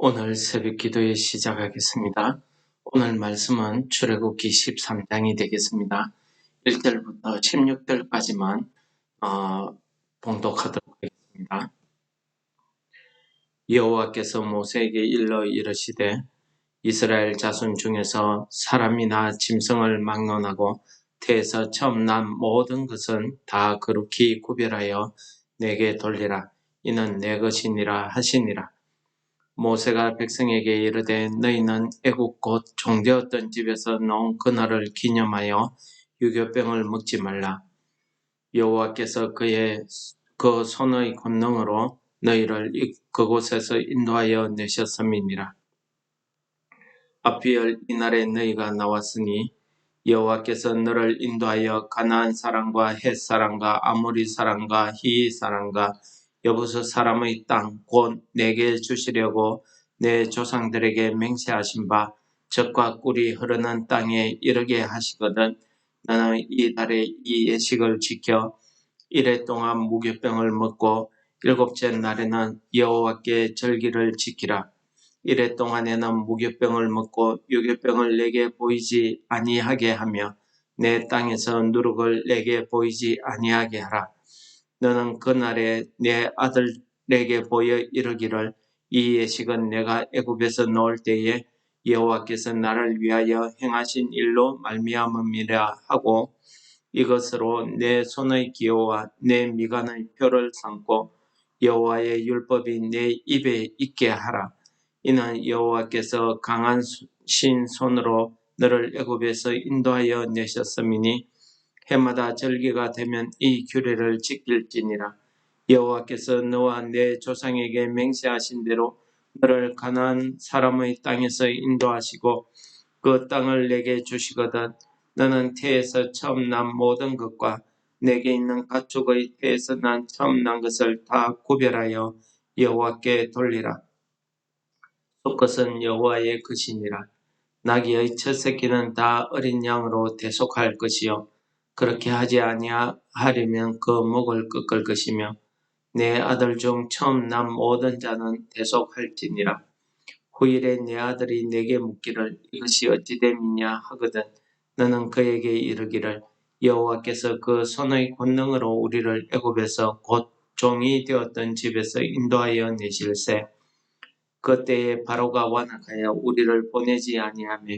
오늘 새벽 기도에 시작하겠습니다. 오늘 말씀은 출애굽기 13장이 되겠습니다. 1절부터 16절까지만 봉독하도록 하겠습니다. 여호와께서 모세에게 일러 이르시되 이스라엘 자손 중에서 사람이나 짐승을 막론하고 태에서 처음 난 모든 것은 다 거룩히 구별하여 내게 돌리라. 이는 내 것이니라 하시니라. 모세가 백성에게 이르되 너희는 애국 곧 종되었던 집에서 놓은 그날을 기념하여 유교병을 먹지 말라. 여호와께서 그 손의 권능으로 너희를 그곳에서 인도하여 내셨음이니라. 앞이을 이날에 너희가 나왔으니 여호와께서 너를 인도하여 가나안 사람과 헷 사람과 아모리 사람과 히위 사람과 여부스 사람의 땅 곧 내게 주시려고 내 조상들에게 맹세하신 바 젖과 꿀이 흐르는 땅에 이르게 하시거든. 너는 이 달에 이 예식을 지켜 이래 동안 무교병을 먹고 일곱째 날에는 여호와께 절기를 지키라. 이래 동안에는 무교병을 먹고 유교병을 내게 보이지 아니하게 하며 내 땅에서 누룩을 내게 보이지 아니하게 하라. 너는 그날에 내 아들에게 보여 이르기를 이 예식은 내가 애굽에서 나올 때에 여호와께서 나를 위하여 행하신 일로 말미암음이라 하고 이것으로 내 손의 기호와 내 미간의 표를 삼고 여호와의 율법이 내 입에 있게 하라. 이는 여호와께서 강하신 손으로 너를 애굽에서 인도하여 내셨음이니 해마다 절기가 되면 이 규례를 지킬지니라. 여호와께서 너와 내 조상에게 맹세하신 대로 너를 가나안 사람의 땅에서 인도하시고 그 땅을 내게 주시거든. 너는 태에서 처음 난 모든 것과 내게 있는 가축의 태에서 난 처음 난 것을 다 구별하여 여호와께 돌리라. 수컷은 여호와의 것이니라. 나귀의 첫 새끼는 다 어린 양으로 대속할 것이요 그렇게 하지 아니하려면 그 목을 꺾을 것이며 내 아들 중 처음 난 모든 자는 대속할지니라. 후일에 내 아들이 내게 묻기를 이것이 어찌 됨이냐 하거든 너는 그에게 이르기를 여호와께서 그 손의 권능으로 우리를 애굽에서 곧 종이 되었던 집에서 인도하여 내실세. 그때에 바로가 완악하여 우리를 보내지 아니하며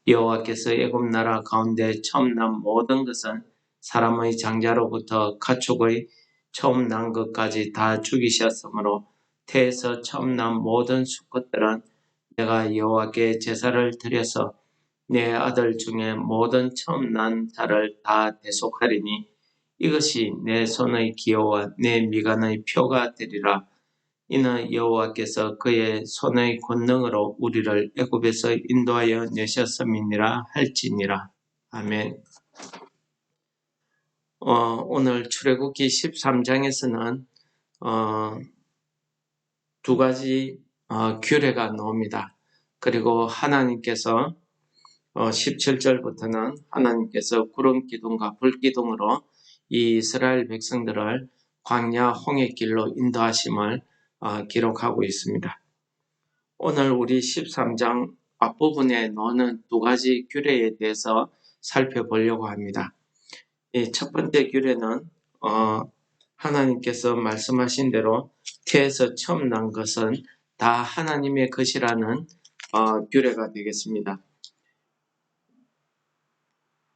여호와께서 애굽 나라 가운데 처음 난 모든 것은 사람의 장자로부터 가축의 처음 난 것까지 다 죽이셨으므로 태에서 처음 난 모든 수컷들은 내가 여호와께 제사를 드려서 내 아들 중에 모든 처음 난 자를 다 대속하리니 이것이 내 손의 기호와 내 미간의 표가 되리라. 이는 여호와께서 그의 손의 권능으로 우리를 애굽에서 인도하여 내셨음이니라 할지니라. 아멘. 오늘 출애굽기 13장에서는 두 가지 규례가 나옵니다. 그리고 하나님께서 17절부터는 하나님께서 구름 기둥과 불 기둥으로 이 이스라엘 백성들을 광야 홍해길로 인도하심을 기록하고 있습니다. 오늘 우리 13장 앞부분에 나오는 두 가지 규례에 대해서 살펴보려고 합니다. 첫 번째 규례는 하나님께서 말씀하신 대로 태에서 처음 난 것은 다 하나님의 것이라는 규례가 되겠습니다.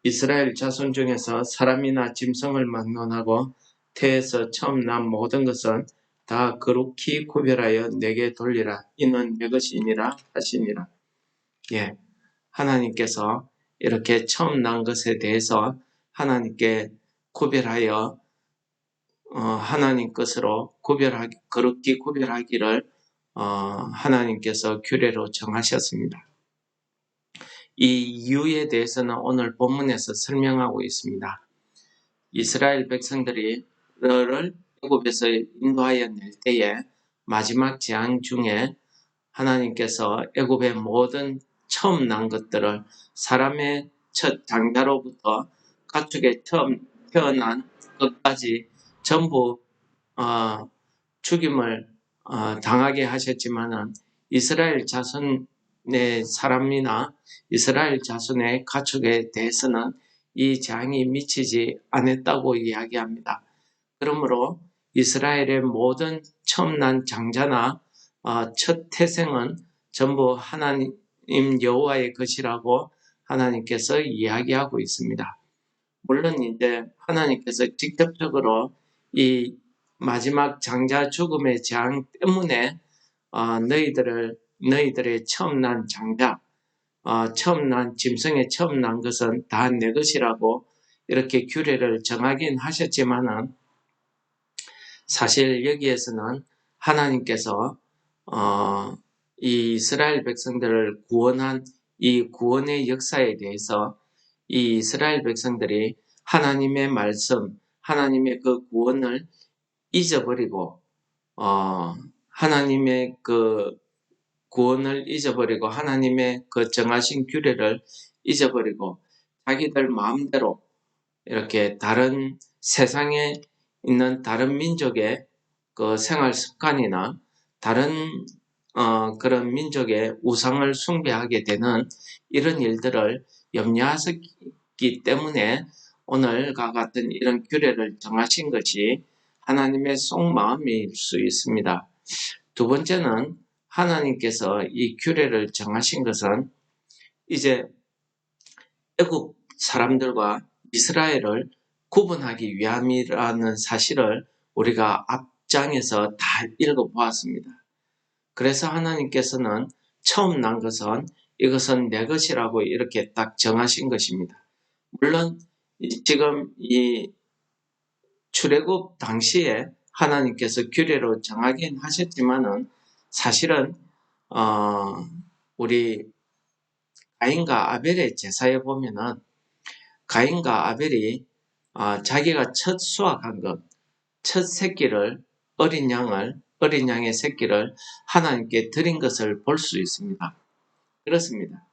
이스라엘 자손 중에서 사람이나 짐승을 막론하고 태에서 처음 난 모든 것은 다 거룩히 구별하여 내게 돌리라. 이는 내 것이니라 하시니라. 하나님께서 이렇게 처음 난 것에 대해서 하나님께 구별하여 하나님 것으로 거룩히 구별하기를 하나님께서 규례로 정하셨습니다. 이 이유에 대해서는 오늘 본문에서 설명하고 있습니다. 이스라엘 백성들이 너를 애굽에서 인도하여 낼 때에 마지막 재앙 중에 하나님께서 애굽의 모든 처음 난 것들을 사람의 첫 장자로부터 가축의 처음 태어난 것까지 전부 죽임을 당하게 하셨지만은 이스라엘 자손의 사람이나 이스라엘 자손의 가축에 대해서는 이 재앙이 미치지 않았다고 이야기합니다. 그러므로 이스라엘의 모든 처음 난 장자나 첫 태생은 전부 하나님 여호와의 것이라고 하나님께서 이야기하고 있습니다. 물론 이제 하나님께서 직접적으로 이 마지막 장자 죽음의 재앙 때문에 너희들의 처음 난 장자, 처음 난 짐승의 처음 난 것은 다 내 것이라고 이렇게 규례를 정하긴 하셨지만은 사실 여기에서는 하나님께서 이 이스라엘 백성들을 구원한 이 구원의 역사에 대해서 이 이스라엘 백성들이 하나님의 말씀, 하나님의 그 구원을 잊어버리고 하나님의 그 구원을 잊어버리고 하나님의 그 정하신 규례를 잊어버리고 자기들 마음대로 이렇게 다른 세상에 있는 다른 민족의 그 생활 습관이나 다른 그런 민족의 우상을 숭배하게 되는 이런 일들을 염려하셨기 때문에 오늘과 같은 이런 규례를 정하신 것이 하나님의 속마음일 수 있습니다. 두 번째는 하나님께서 이 규례를 정하신 것은 이제 애국 사람들과 이스라엘을 구분하기 위함이라는 사실을 우리가 앞장에서 다 읽어보았습니다. 그래서 하나님께서는 처음 난 것은 이것은 내 것이라고 이렇게 딱 정하신 것입니다. 물론 지금 이 출애굽 당시에 하나님께서 규례로 정하긴 하셨지만은 사실은 우리 가인과 아벨의 제사에 보면은 가인과 아벨이 자기가 첫 수확한 것, 첫 새끼를 어린 양의 새끼를 하나님께 드린 것을 볼 수 있습니다. 그렇습니다.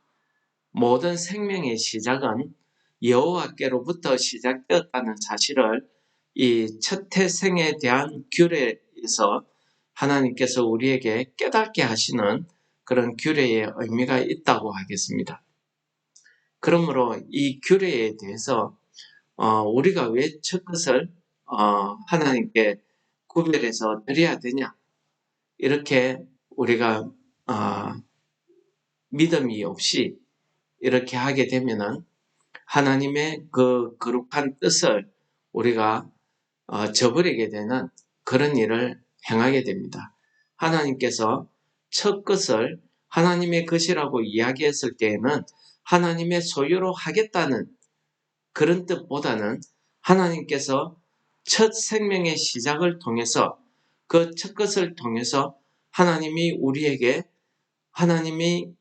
모든 생명의 시작은 여호와께로부터 시작되었다는 사실을 이 첫 태생에 대한 규례에서 하나님께서 우리에게 깨닫게 하시는 그런 규례의 의미가 있다고 하겠습니다. 그러므로 이 규례에 대해서 우리가 왜 첫 것을 하나님께 구별해서 드려야 되냐, 이렇게 우리가 믿음이 없이 이렇게 하게 되면은 하나님의 그 거룩한 뜻을 우리가 저버리게 되는 그런 일을 행하게 됩니다. 하나님께서 첫 것을 하나님의 것이라고 이야기했을 때에는 하나님의 소유로 하겠다는 그런 뜻보다는 하나님께서 첫 생명의 시작을 통해서 그 첫 것을 통해서 하나님이 우리에게 하나님이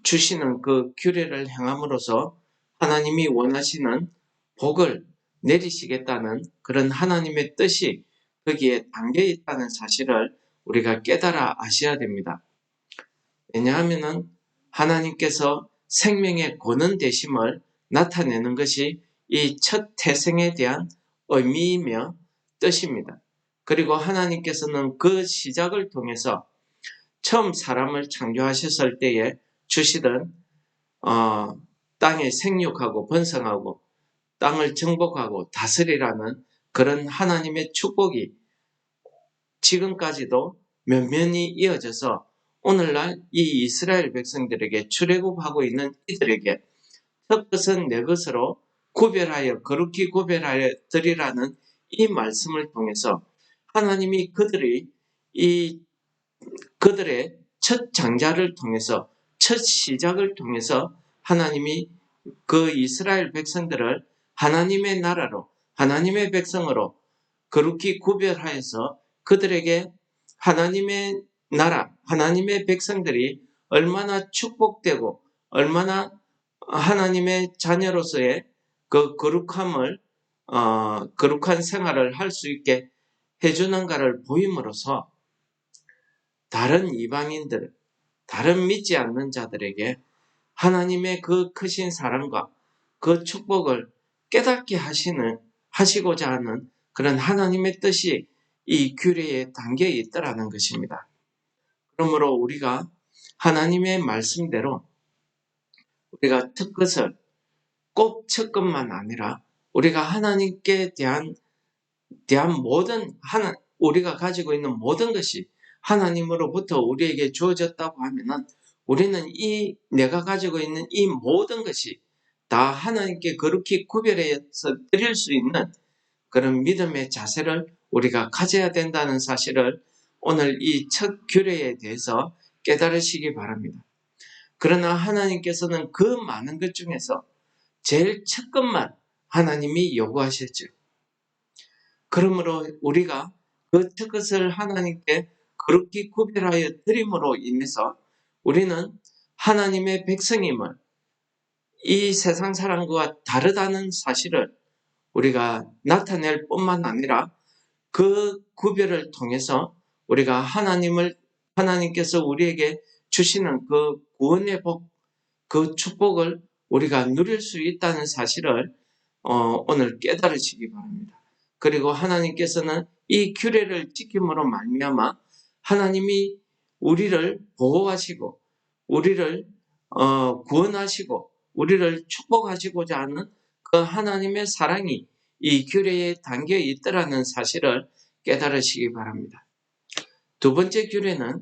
주시는 그 규례를 행함으로써 하나님이 원하시는 복을 내리시겠다는 그런 하나님의 뜻이 거기에 담겨 있다는 사실을 우리가 깨달아 아셔야 됩니다. 왜냐하면 하나님께서 생명의 권은 되심을 나타내는 것이 이 첫 태생에 대한 의미이며 뜻입니다. 그리고 하나님께서는 그 시작을 통해서 처음 사람을 창조하셨을 때에 주시던 땅에 생육하고 번성하고 땅을 정복하고 다스리라는 그런 하나님의 축복이 지금까지도 면면이 이어져서 오늘날 이 이스라엘 백성들에게 출애굽하고 있는 이들에게 첫 것은 내 것으로 구별하여 거룩히 구별하여 드리라는 이 말씀을 통해서 하나님이 그들의 첫 장자를 통해서 첫 시작을 통해서 하나님이 그 이스라엘 백성들을 하나님의 나라로 하나님의 백성으로 거룩히 구별하여서 그들에게 하나님의 나라, 하나님의 백성들이 얼마나 축복되고 얼마나 하나님의 자녀로서의 그 거룩한 생활을 할 수 있게 해주는가를 보임으로써 다른 이방인들, 다른 믿지 않는 자들에게 하나님의 그 크신 사랑과 그 축복을 깨닫게 하시고자 하는 그런 하나님의 뜻이 이 규례에 담겨 있더라는 것입니다. 그러므로 우리가 하나님의 말씀대로 우리가 첫것을 꼭 첫것만 아니라 우리가 하나님께 대한 모든 우리가 가지고 있는 모든 것이 하나님으로부터 우리에게 주어졌다고 하면은 우리는 내가 가지고 있는 이 모든 것이 다 하나님께 거룩히 구별해서 드릴 수 있는 그런 믿음의 자세를 우리가 가져야 된다는 사실을 오늘 이 첫 규례에 대해서 깨달으시기 바랍니다. 그러나 하나님께서는 그 많은 것 중에서 제일 첫 것만 하나님이 요구하셨죠. 그러므로 우리가 그 첫 것을 하나님께 거룩히 구별하여 드림으로 인해서 우리는 하나님의 백성임을 이 세상 사람과 다르다는 사실을 우리가 나타낼 뿐만 아니라 그 구별을 통해서 우리가 하나님께서 우리에게 주시는 그 구원의 복, 그 축복을 우리가 누릴 수 있다는 사실을 오늘 깨달으시기 바랍니다. 그리고 하나님께서는 이 규례를 지킴으로 말미암아 하나님이 우리를 보호하시고 우리를 구원하시고 우리를 축복하시고자 하는 그 하나님의 사랑이 이 규례에 담겨 있더라는 사실을 깨달으시기 바랍니다. 두 번째 규례는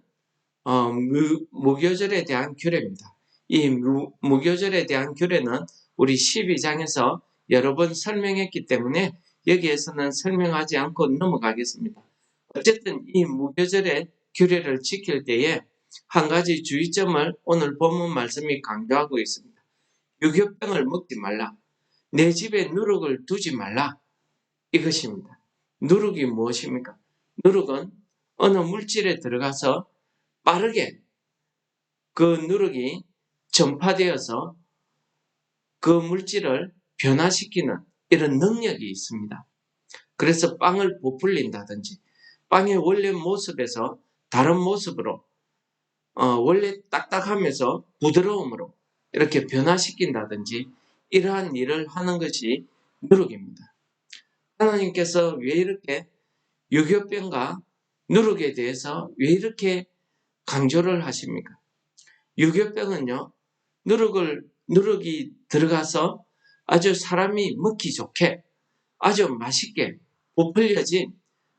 무교절에 대한 규례입니다. 이 무교절에 대한 규례는 우리 12장에서 여러 번 설명했기 때문에 여기에서는 설명하지 않고 넘어가겠습니다. 어쨌든 이 무교절의 규례를 지킬 때에 한 가지 주의점을 오늘 본문 말씀이 강조하고 있습니다. 유교병을 먹지 말라. 내 집에 누룩을 두지 말라. 이것입니다. 누룩이 무엇입니까? 누룩은 어느 물질에 들어가서 빠르게 그 누룩이 전파되어서 그 물질을 변화시키는 이런 능력이 있습니다. 그래서 빵을 부풀린다든지 빵의 원래 모습에서 다른 모습으로 원래 딱딱하면서 부드러움으로 이렇게 변화시킨다든지 이러한 일을 하는 것이 누룩입니다. 하나님께서 왜 이렇게 유교병과 누룩에 대해서 왜 이렇게 강조를 하십니까? 유교병은요, 누룩이 들어가서 아주 사람이 먹기 좋게 아주 맛있게 부풀려진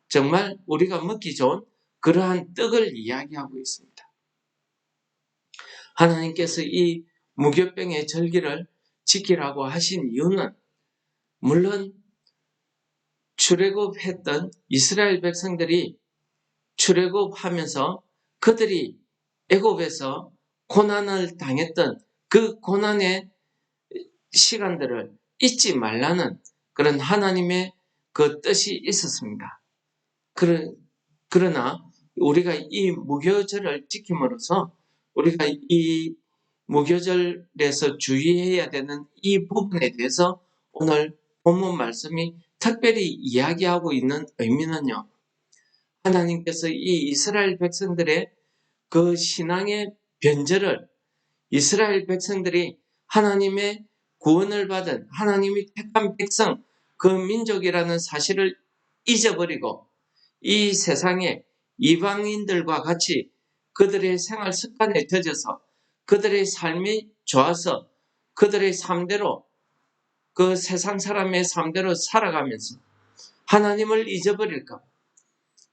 정말 우리가 먹기 좋은 그러한 떡을 이야기하고 있습니다. 하나님께서 이 무교병의 절기를 지키라고 하신 이유는 물론 출애굽했던 이스라엘 백성들이 출애굽하면서 그들이 애굽에서 고난을 당했던 그 고난의 시간들을 잊지 말라는 그런 하나님의 그 뜻이 있었습니다. 그러나 우리가 이 무교절을 지킴으로써 우리가 이 무교절에서 주의해야 되는 이 부분에 대해서 오늘 본문 말씀이 특별히 이야기하고 있는 의미는요. 하나님께서 이 이스라엘 백성들의 그 신앙의 변절을 이스라엘 백성들이 하나님의 구원을 받은 하나님이 택한 백성, 그 민족이라는 사실을 잊어버리고 이 세상에 이방인들과 같이 그들의 생활 습관에 젖어서 그들의 삶이 좋아서 그들의 삶대로 그 세상 사람의 삶대로 살아가면서 하나님을 잊어버릴까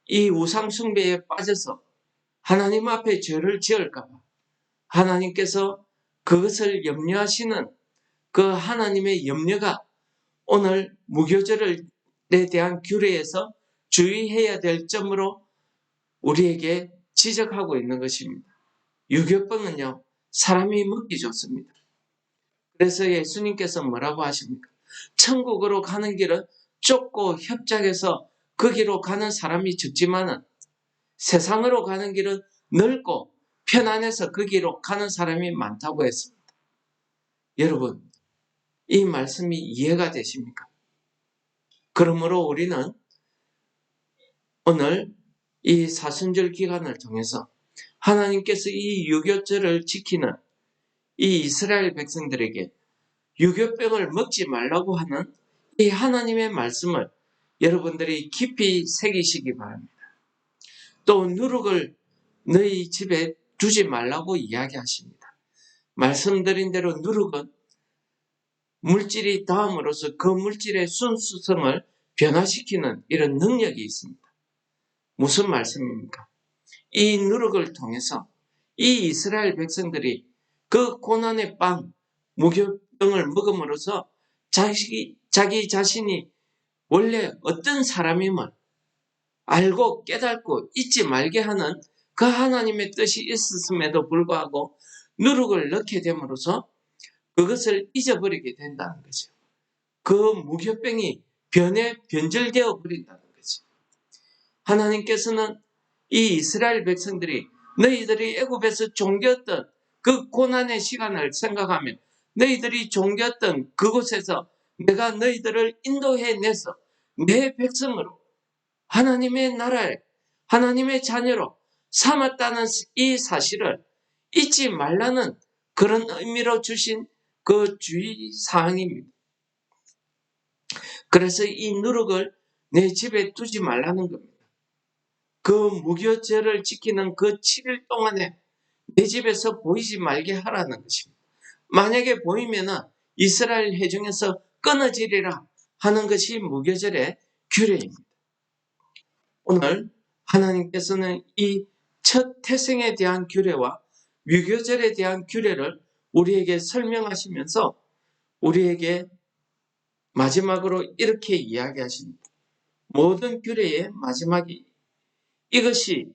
이 우상 숭배에 빠져서 하나님 앞에 죄를 지을까 봐 하나님께서 그것을 염려하시는 그 하나님의 염려가 오늘 무교절에 대한 규례에서 주의해야 될 점으로 우리에게 지적하고 있는 것입니다. 유교병은요, 사람이 먹기 좋습니다. 그래서 예수님께서 뭐라고 하십니까? 천국으로 가는 길은 좁고 협착해서 거기로 가는 사람이 적지만은 세상으로 가는 길은 넓고 편안해서 거기로 가는 사람이 많다고 했습니다. 여러분, 이 말씀이 이해가 되십니까? 그러므로 우리는 오늘 이 사순절 기간을 통해서 하나님께서 이 유교절을 지키는 이 이스라엘 백성들에게 유교병을 먹지 말라고 하는 이 하나님의 말씀을 여러분들이 깊이 새기시기 바랍니다. 또 누룩을 너희 집에 두지 말라고 이야기하십니다. 말씀드린 대로 누룩은 물질이 닿음으로써 그 물질의 순수성을 변화시키는 이런 능력이 있습니다. 무슨 말씀입니까? 이 누룩을 통해서 이 이스라엘 백성들이 그 고난의 빵, 무교병을 먹음으로써 자기 자신이 원래 어떤 사람임을 알고 깨닫고 잊지 말게 하는 그 하나님의 뜻이 있었음에도 불구하고 누룩을 넣게 됨으로써 그것을 잊어버리게 된다는 거죠. 그 무교병이 변절되어 버린다는 거죠. 하나님께서는 이 이스라엘 백성들이 너희들이 애굽에서 종되었던 그 고난의 시간을 생각하며 너희들이 종되었던 그곳에서 내가 너희들을 인도해내서 내 백성으로 하나님의 나라에 하나님의 자녀로 삼았다는 이 사실을 잊지 말라는 그런 의미로 주신 그 주의사항입니다. 그래서 이 누룩을 내 집에 두지 말라는 겁니다. 그 무교절을 지키는 그 7일 동안에 내 집에서 보이지 말게 하라는 것입니다. 만약에 보이면은 이스라엘 회중에서 끊어지리라 하는 것이 무교절의 규례입니다. 오늘 하나님께서는 이 첫 태생에 대한 규례와 무교절에 대한 규례를 우리에게 설명하시면서 우리에게 마지막으로 이렇게 이야기하십니다. 모든 규례의 마지막이 이것이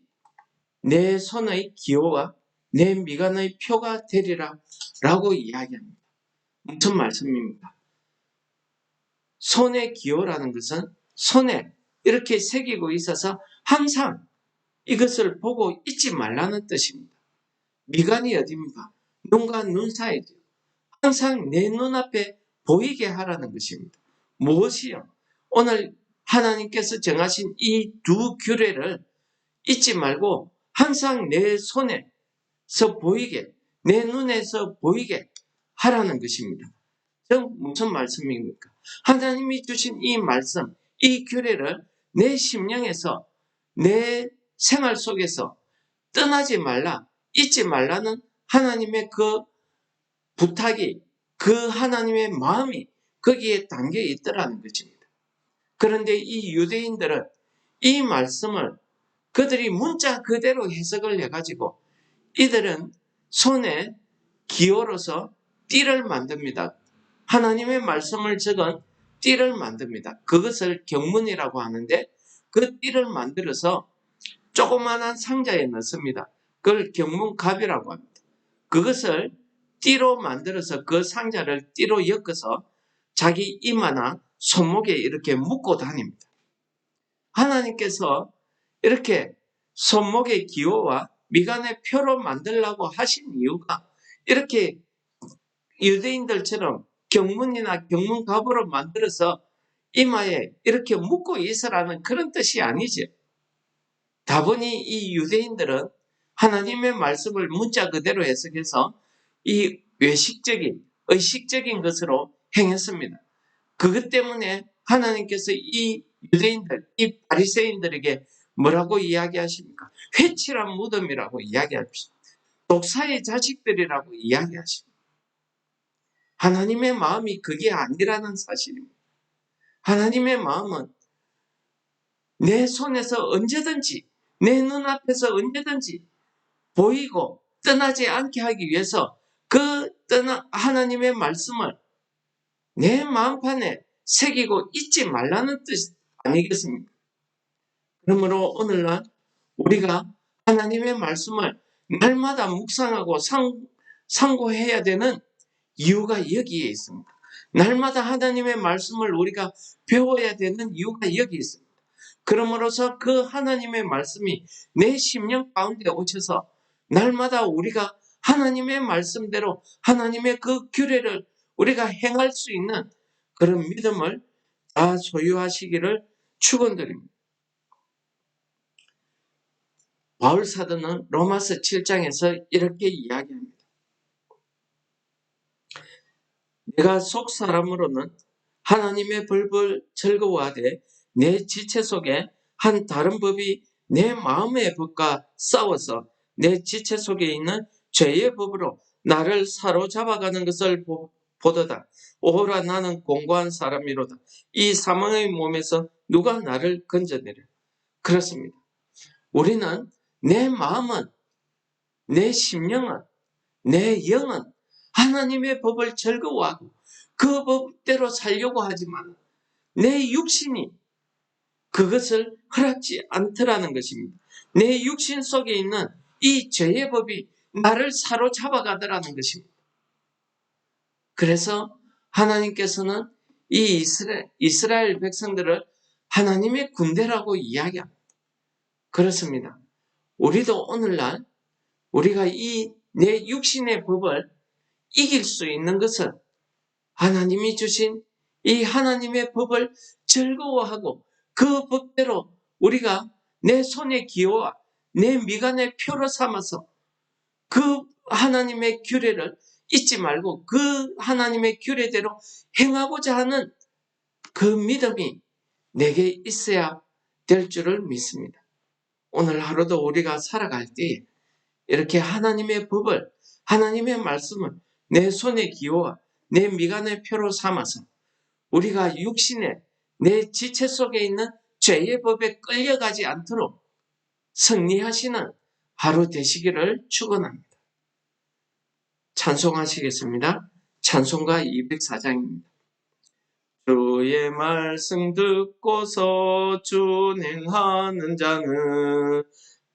내 손의 기호와 내 미간의 표가 되리라 라고 이야기합니다. 무슨 말씀입니까? 손의 기호라는 것은 손에 이렇게 새기고 있어서 항상 이것을 보고 잊지 말라는 뜻입니다. 미간이 어디입니까? 눈과 눈 사이죠. 항상 내 눈앞에 보이게 하라는 것입니다. 무엇이요? 오늘 하나님께서 정하신 이 두 규례를 잊지 말고 항상 내 손에서 보이게, 내 눈에서 보이게 하라는 것입니다. 무슨 말씀입니까? 하나님이 주신 이 말씀, 이 규례를 내 심령에서, 내 생활 속에서 떠나지 말라, 잊지 말라는 하나님의 그 부탁이, 그 하나님의 마음이 거기에 담겨 있더라는 것입니다. 그런데 이 유대인들은 이 말씀을 그들이 문자 그대로 해석을 해가지고 이들은 손에 기호로서 띠를 만듭니다. 하나님의 말씀을 적은 띠를 만듭니다. 그것을 경문이라고 하는데 그 띠를 만들어서 조그마한 상자에 넣습니다. 그걸 경문갑이라고 합니다. 그것을 띠로 만들어서 그 상자를 띠로 엮어서 자기 이마나 손목에 이렇게 묶고 다닙니다. 하나님께서 이렇게 손목의 기호와 미간의 표로 만들라고 하신 이유가 이렇게 유대인들처럼 경문이나 경문갑으로 만들어서 이마에 이렇게 묶고 있으라는 그런 뜻이 아니죠. 다분히 이 유대인들은 하나님의 말씀을 문자 그대로 해석해서 이 외식적인, 의식적인 것으로 행했습니다. 그것 때문에 하나님께서 이 유대인들, 이 바리새인들에게 뭐라고 이야기하십니까? 회칠한 무덤이라고 이야기하십니다. 독사의 자식들이라고 이야기하십니다. 하나님의 마음이 그게 아니라는 사실입니다. 하나님의 마음은 내 손에서 언제든지, 내 눈앞에서 언제든지 보이고 떠나지 않게 하기 위해서 하나님의 말씀을 내 마음판에 새기고 잊지 말라는 뜻 아니겠습니까? 그러므로 오늘날 우리가 하나님의 말씀을 날마다 묵상하고 상고해야 되는 이유가 여기에 있습니다. 날마다 하나님의 말씀을 우리가 배워야 되는 이유가 여기 있습니다. 그러므로서 그 하나님의 말씀이 내 심령 가운데 오셔서 날마다 우리가 하나님의 말씀대로 하나님의 그 규례를 우리가 행할 수 있는 그런 믿음을 다 소유하시기를 축원드립니다. 바울 사도는 로마서 7장에서 이렇게 이야기합니다. 내가 속 사람으로는 하나님의 법을 즐거워하되 내 지체 속에 한 다른 법이 내 마음의 법과 싸워서 내 지체 속에 있는 죄의 법으로 나를 사로잡아가는 것을 보도다. 오호라 나는 공고한 사람이로다. 이 사망의 몸에서 누가 나를 건져내려. 그렇습니다. 우리는 내 마음은, 내 심령은, 내 영은 하나님의 법을 즐거워하고 그 법대로 살려고 하지만 내 육신이 그것을 허락지 않더라는 것입니다. 내 육신 속에 있는 이 죄의 법이 나를 사로잡아가더라는 것입니다. 그래서 하나님께서는 이 이스라엘 백성들을 하나님의 군대라고 이야기합니다. 그렇습니다. 우리도 오늘날 우리가 이 내 육신의 법을 이길 수 있는 것은 하나님이 주신 이 하나님의 법을 즐거워하고 그 법대로 우리가 내 손의 기호와 내 미간의 표로 삼아서 그 하나님의 규례를 잊지 말고 그 하나님의 규례대로 행하고자 하는 그 믿음이 내게 있어야 될 줄을 믿습니다. 오늘 하루도 우리가 살아갈 때 이렇게 하나님의 법을, 하나님의 말씀을 내 손의 기호와 내 미간의 표로 삼아서 우리가 육신의 내 지체 속에 있는 죄의 법에 끌려가지 않도록 승리하시는 하루 되시기를 축원합니다. 찬송하시겠습니다. 찬송가 204장입니다. 주의 말씀 듣고서 준행하는 자는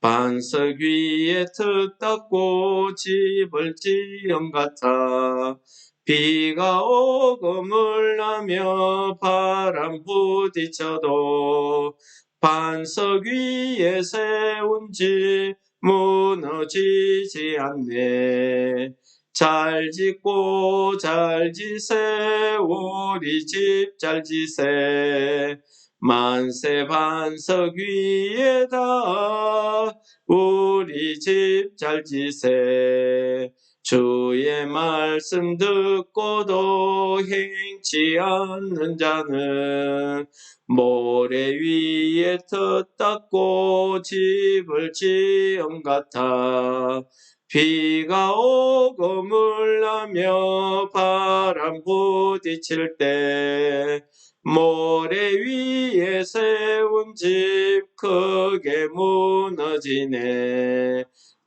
반석 위에 터 닦고 집을 지은 같아. 비가 오고 물나며 바람 부딪혀도 반석 위에 세운 집 무너지지 않네. 잘 짓고 잘 지세 우리 집 잘 지세 만세 반석 위에다 우리 집 잘 지세 주의 말씀 듣고도 행치 않는 자는 모래 위에 터 닦고 집을 지은 같아. 비가 오고 물나며 바람 부딪힐 때 모래 위에 세운 집 크게 무너지네.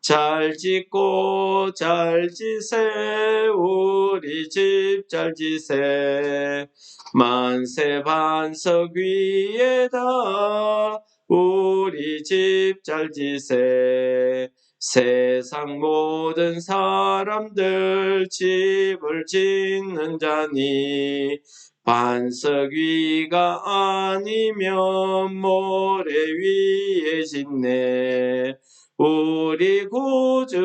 잘 짓고 잘 지세 우리 집 잘 지세 만세 반석 위에다 우리 집 잘 지세 세상 모든 사람들 집을 짓는 자니 반석 위가 아니면 모래 위에 짓네. 우리 구주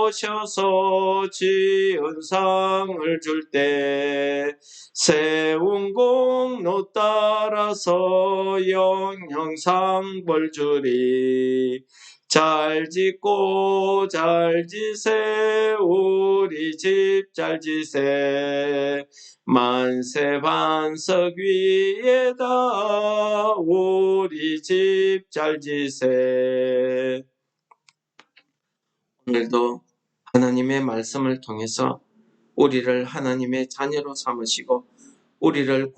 오셔서 지은 상을 줄 때 세운 공로 따라서 영영상 벌 주리. 잘 짓고 잘 지세 우리 집 잘 지세 만세 반석 위에다 우리 집 잘 지세. 오늘도 하나님의 말씀을 통해서 우리를 하나님의 자녀로 삼으시고 우리를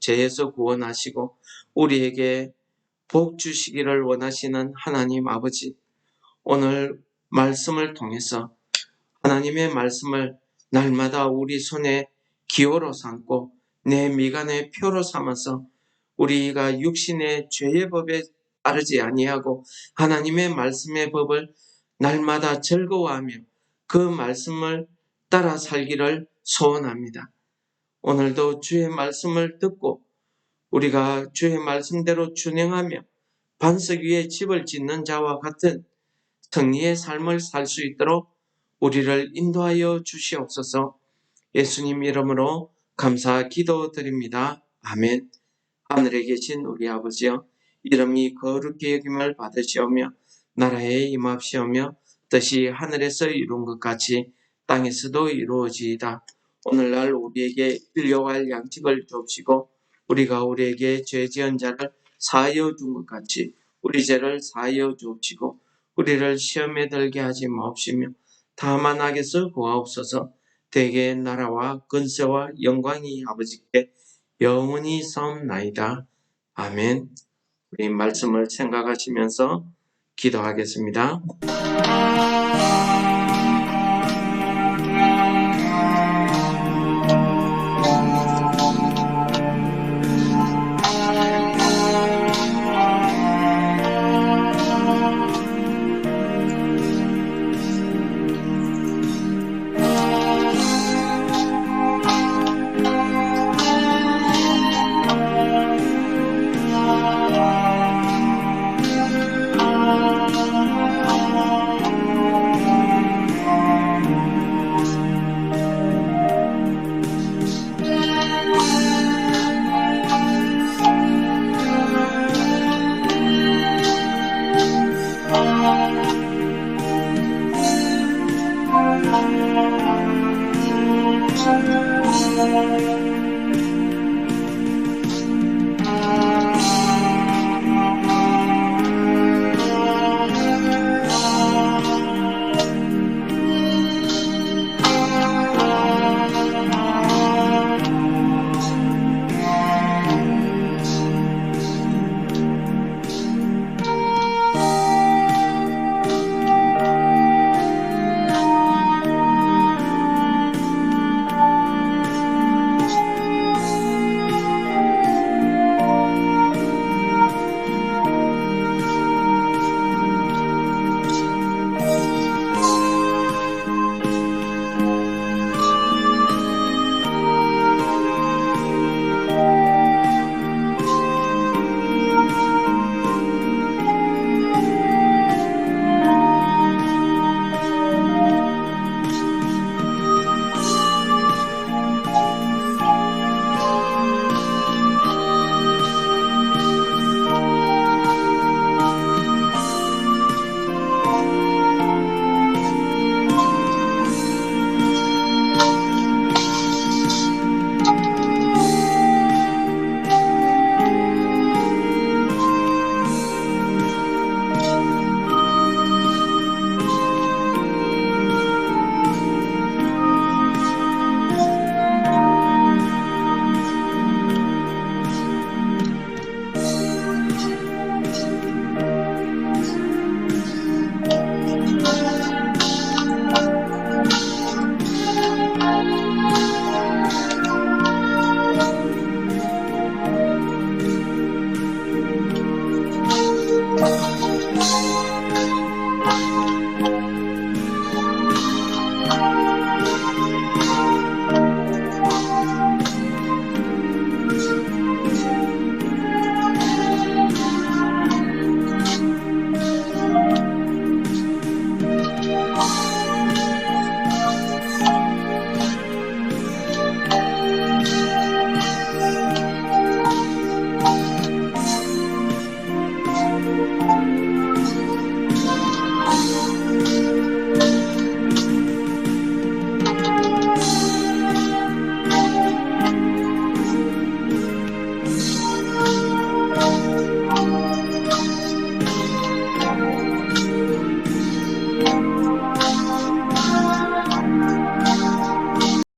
죄에서 구원하시고 우리에게 복 주시기를 원하시는 하나님 아버지, 오늘 말씀을 통해서 하나님의 말씀을 날마다 우리 손에 기호로 삼고 내 미간의 표로 삼아서 우리가 육신의 죄의 법에 따르지 아니하고 하나님의 말씀의 법을 날마다 즐거워하며 그 말씀을 따라 살기를 소원합니다. 오늘도 주의 말씀을 듣고 우리가 주의 말씀대로 준행하며 반석 위에 집을 짓는 자와 같은 승리의 삶을 살 수 있도록 우리를 인도하여 주시옵소서. 예수님 이름으로 감사 기도드립니다. 아멘. 하늘에 계신 우리 아버지여, 이름이 거룩히 여김을 받으시오며 나라에 임합시오며 뜻이 하늘에서 이룬 것 같이 땅에서도 이루어지이다. 오늘날 우리에게 일용할 양식을 주옵시고 우리가 우리에게 죄 지은 자를 사하여 준 것 같이 우리 죄를 사하여 주옵시고 우리를 시험에 들게 하지 마옵시며 다만 악에서 구하옵소서. 대개의 나라와 근세와 영광이 아버지께 영원히 싸움나이다. 아멘. 우리 말씀을 생각하시면서 기도하겠습니다.